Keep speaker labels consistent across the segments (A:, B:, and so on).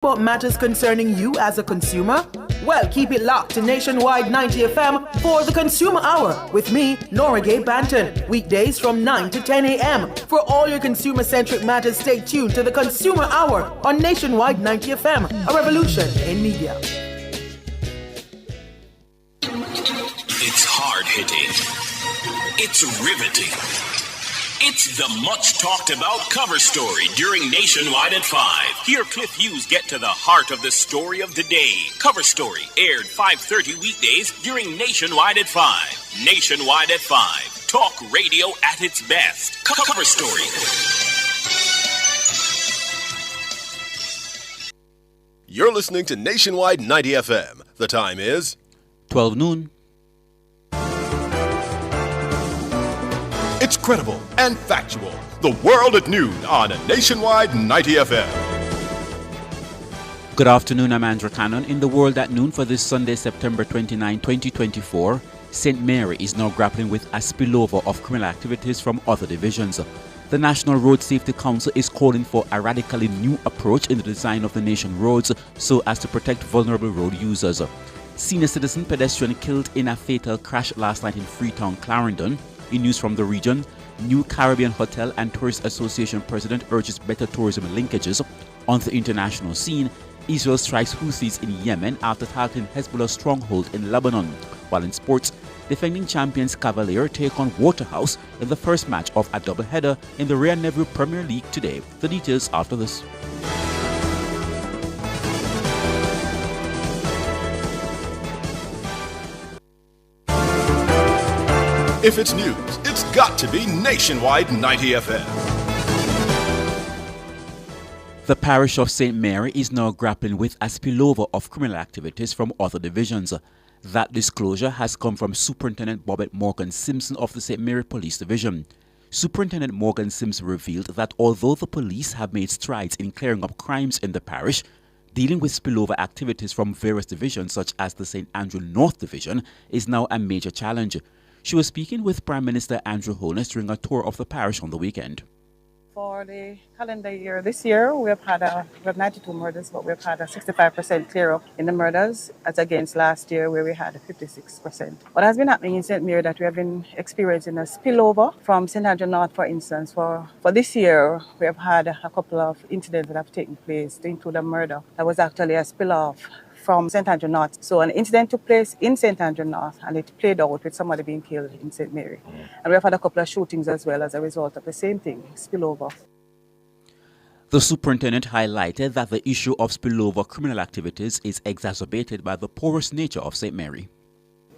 A: About matters concerning you as a consumer? Well, keep it locked to Nationwide 90 FM for the Consumer Hour with me, Nora Gay Banton. Weekdays from 9 to 10 a.m. For all your consumer-centric matters, stay tuned to the Consumer Hour on Nationwide 90 FM, a revolution in media.
B: It's hard-hitting. It's riveting. It's the much-talked-about cover story during Nationwide at 5. Here Cliff Hughes get to the heart of the story of the day. Cover Story aired 5:30 weekdays during Nationwide at 5. Nationwide at 5. Talk radio at its best. Cover Story.
C: You're listening to Nationwide 90 FM. The time is
D: 12 noon.
C: It's credible and factual. The World at Noon on Nationwide 90 FM.
D: Good afternoon, I'm Andrew Cannon. In the World at Noon for this Sunday, September 29, 2024, St. Mary is now grappling with a spillover of criminal activities from other divisions. The National Road Safety Council is calling for a radically new approach in the design of the nation's roads so as to protect vulnerable road users. Senior citizen pedestrian killed in a fatal crash last night in Freetown, Clarendon. In news from the region, New Caribbean Hotel and Tourist Association president urges better tourism linkages. On the international scene, Israel strikes Houthis in Yemen after targeting Hezbollah's stronghold in Lebanon. While in sports, defending champions Cavalier take on Waterhouse in the first match of a doubleheader in the Rhea Neville Premier League today. The details after this.
C: If it's news, it's got to be Nationwide 90 FM.
D: The parish of St. Mary is now grappling with a spillover of criminal activities from other divisions. That disclosure has come from Superintendent Bobette Morgan Simpson of the St. Mary Police Division. Superintendent Morgan Simpson revealed that although the police have made strides in clearing up crimes in the parish, dealing with spillover activities from various divisions such as the St. Andrew North Division is now a major challenge. She was speaking with Prime Minister Andrew Holness during a tour of the parish on the weekend.
E: For the calendar year this year, we have 92 murders, but we've had a 65% clear up in the murders as against last year where we had a 56%. What has been happening in St. Mary that we have been experiencing a spillover from St. Andrew North, for instance. For this year, we have had a couple of incidents that have taken place to include a murder that was actually a spill-off from St. Andrew North. So an incident took place in St. Andrew North and it played out with somebody being killed in St. Mary. And we have had a couple of shootings as well as a result of the same thing, spillover.
D: The superintendent highlighted that the issue of spillover criminal activities is exacerbated by the porous nature of St. Mary.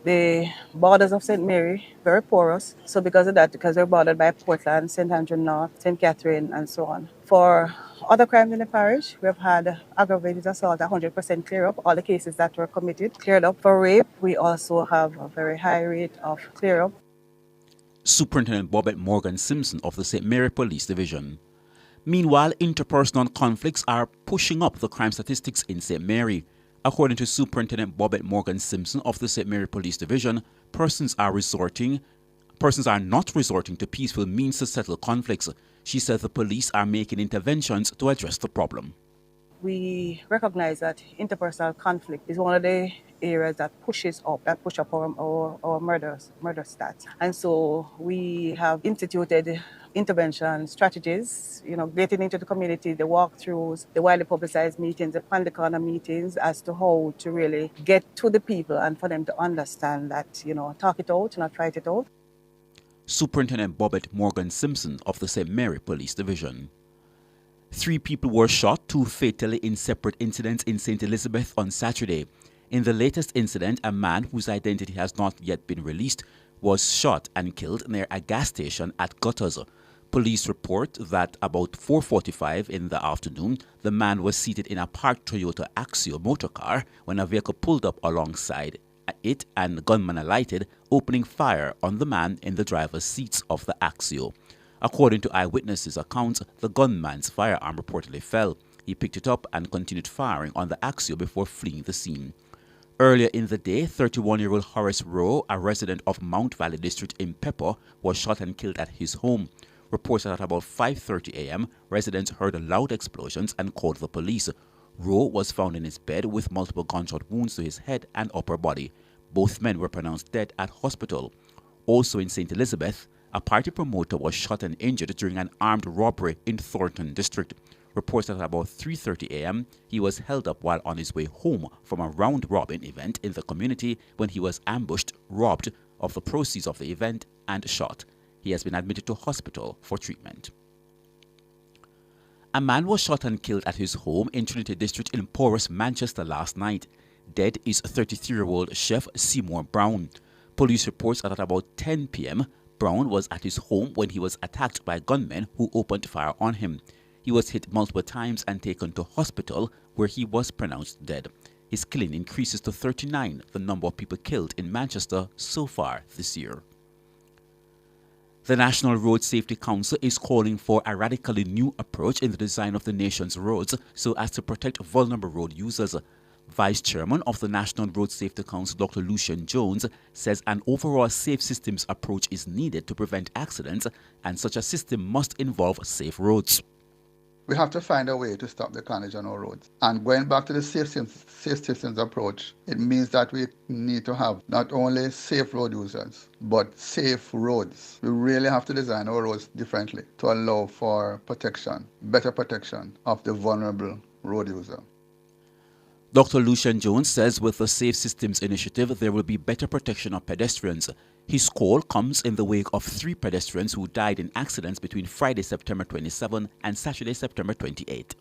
E: The borders of St. Mary, very porous. So because of that, because we're bordered by Portland, St. Andrew North, St. Catherine, and so on. For other crimes in the parish, we have had aggravated assault, 100% clear up. All the cases that were committed, cleared up. For rape, we also have a very high rate of clear up.
D: Superintendent Bobette Morgan Simpson of the St. Mary Police Division. Meanwhile, interpersonal conflicts are pushing up the crime statistics in St. Mary. According to Superintendent Bobette Morgan Simpson of the St. Mary Police Division, persons are not resorting to peaceful means to settle conflicts. She said the police are making interventions to address the problem.
E: We recognize that interpersonal conflict is one of the areas that push up our murder stats. And so we have instituted intervention strategies, getting into the community, the walkthroughs, the widely publicized meetings, the pan the corner meetings as to how to really get to the people and for them to understand that, talk it out, not fight it out.
D: Superintendent Bobette Morgan Simpson of the St. Mary Police Division. 3 people were shot, 2 fatally in separate incidents in St. Elizabeth on Saturday. In the latest incident, a man whose identity has not yet been released was shot and killed near a gas station at Gutters. Police report that about 4:45 in the afternoon, the man was seated in a parked Toyota Axio motorcar when a vehicle pulled up alongside it and the gunman alighted, opening fire on the man in the driver's seats of the Axio. According to eyewitnesses' accounts, the gunman's firearm reportedly fell. He picked it up and continued firing on the Axio before fleeing the scene. Earlier in the day, 31-year-old Horace Rowe, a resident of Mount Valley District in Pepper, was shot and killed at his home. Reports that at about 5:30 a.m., residents heard loud explosions and called the police. Rowe was found in his bed with multiple gunshot wounds to his head and upper body. Both men were pronounced dead at hospital. Also in St. Elizabeth, a party promoter was shot and injured during an armed robbery in Thornton district. Reports that at about 3:30 a.m., he was held up while on his way home from a round-robin event in the community when he was ambushed, robbed of the proceeds of the event, and shot. He has been admitted to hospital for treatment. A man was shot and killed at his home in Trinity District in Porus, Manchester last night. Dead is 33-year-old chef Seymour Brown. Police reports that at about 10 p.m., Brown was at his home when he was attacked by gunmen who opened fire on him. He was hit multiple times and taken to hospital, where he was pronounced dead. His killing increases to 39, the number of people killed in Manchester so far this year. The National Road Safety Council is calling for a radically new approach in the design of the nation's roads so as to protect vulnerable road users. Vice Chairman of the National Road Safety Council, Dr. Lucian Jones, says an overall safe systems approach is needed to prevent accidents, and such a system must involve safe roads.
F: We have to find a way to stop the carnage on our roads. And going back to the safe systems approach, it means that we need to have not only safe road users, but safe roads. We really have to design our roads differently to allow for protection, better protection of the vulnerable road user.
D: Dr. Lucian Jones says with the Safe Systems Initiative, there will be better protection of pedestrians. His call comes in the wake of 3 pedestrians who died in accidents between Friday, September 27 and Saturday, September 28.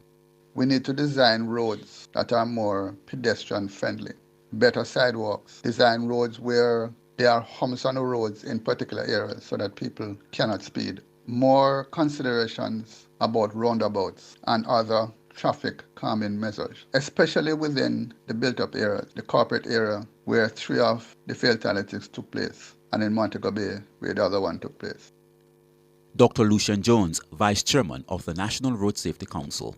F: We need to design roads that are more pedestrian friendly, better sidewalks, design roads where there are humps on the roads in particular areas so that people cannot speed. More considerations about roundabouts and other traffic calming measures, especially within the built-up areas, the corporate area where 3 of the fatalities took place, and in Montego Bay where the other one took place.
D: Dr. Lucian Jones, Vice Chairman of the National Road Safety Council.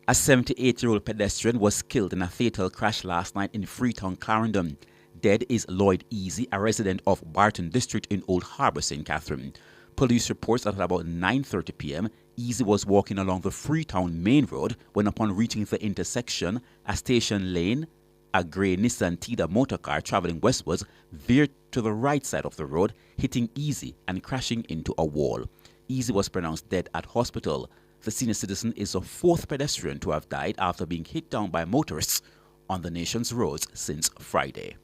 D: A 78-year-old pedestrian was killed in a fatal crash last night in Freetown, Clarendon. Dead is Lloyd Easy, a resident of Barton District in Old Harbour, St. Catherine. Police reports that at about 9:30 p.m., Easy was walking along the Freetown Main Road when upon reaching the intersection, a station lane, a grey Nissan Tida motorcar travelling westwards veered to the right side of the road, hitting Easy and crashing into a wall. Easy was pronounced dead at hospital. The senior citizen is the 4th pedestrian to have died after being hit down by motorists on the nation's roads since Friday.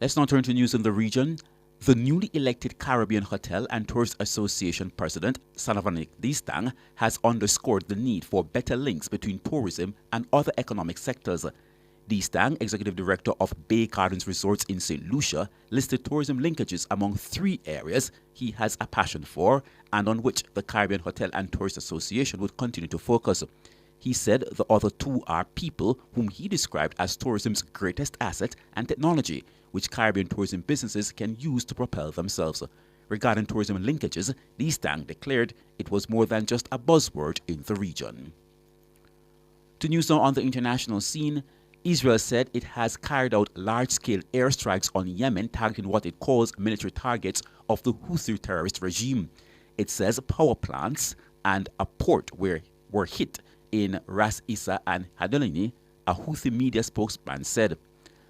D: Let's now turn to news in the region. The newly elected Caribbean Hotel and Tourist Association President, Sanavanik Distang, has underscored the need for better links between tourism and other economic sectors. Distang, Executive Director of Bay Gardens Resorts in St. Lucia, listed tourism linkages among 3 areas he has a passion for and on which the Caribbean Hotel and Tourist Association would continue to focus. He said the other 2 are people whom he described as tourism's greatest asset and technology, which Caribbean tourism businesses can use to propel themselves. Regarding tourism linkages, Distang declared it was more than just a buzzword in the region. To news now on the international scene, Israel said it has carried out large-scale airstrikes on Yemen targeting what it calls military targets of the Houthi terrorist regime. It says power plants and a port were hit in Ras Issa and Hadalini, a Houthi media spokesman said.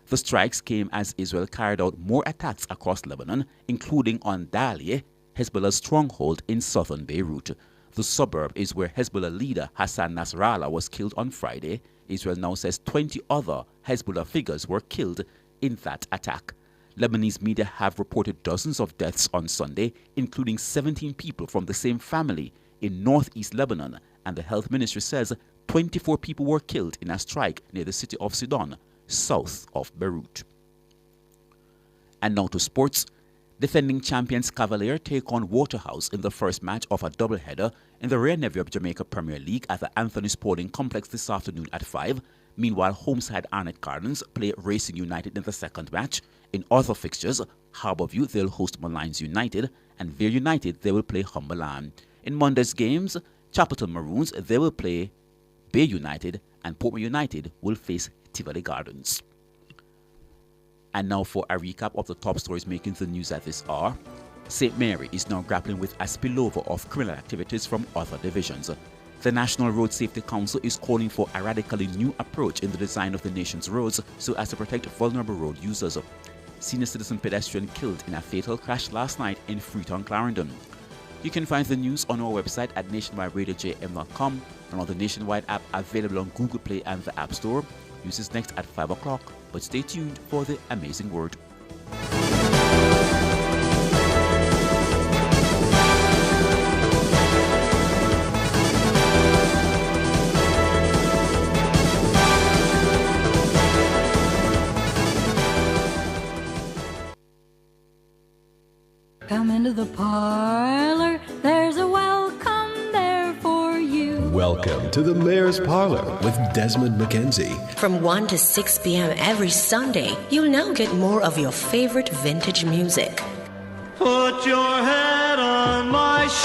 D: The strikes came as Israel carried out more attacks across Lebanon, including on Dalia, Hezbollah's stronghold in southern Beirut. The suburb is where Hezbollah leader Hassan Nasrallah was killed on Friday. Israel now says 20 other Hezbollah figures were killed in that attack. Lebanese media have reported dozens of deaths on Sunday, including 17 people from the same family in northeast Lebanon, and the health ministry says 24 people were killed in a strike near the city of Sidon, south of Beirut. And now to sports. Defending champions Cavalier take on Waterhouse in the first match of a doubleheader in the Rare Neville of Jamaica Premier League at the Anthony Sporting Complex this afternoon at 5. Meanwhile, homeside Arnett Gardens play Racing United in the second match. In other fixtures, Harbourview they'll host Malines United, and Vere United they will play Humberland. In Monday's games, Chapelton Maroons they will play Bay United, and Portmore United will face Tivoli Gardens. And now for a recap of the top stories making the news at this hour. St. Mary is now grappling with a spillover of criminal activities from other divisions. The National Road Safety Council is calling for a radically new approach in the design of the nation's roads so as to protect vulnerable road users. Senior citizen pedestrian killed in a fatal crash last night in Freetown, Clarendon. You can find the news on our website at nationwideradiojm.com and on the Nationwide app available on Google Play and the App Store. News is next at 5 o'clock, but stay tuned for the amazing word.
G: Come into the parlor, there's a welcome there for you.
H: Welcome to the Mayor's Parlor with Desmond McKenzie.
I: From 1 to 6 p.m. every Sunday, you'll now get more of your favorite vintage music.
J: Put your hands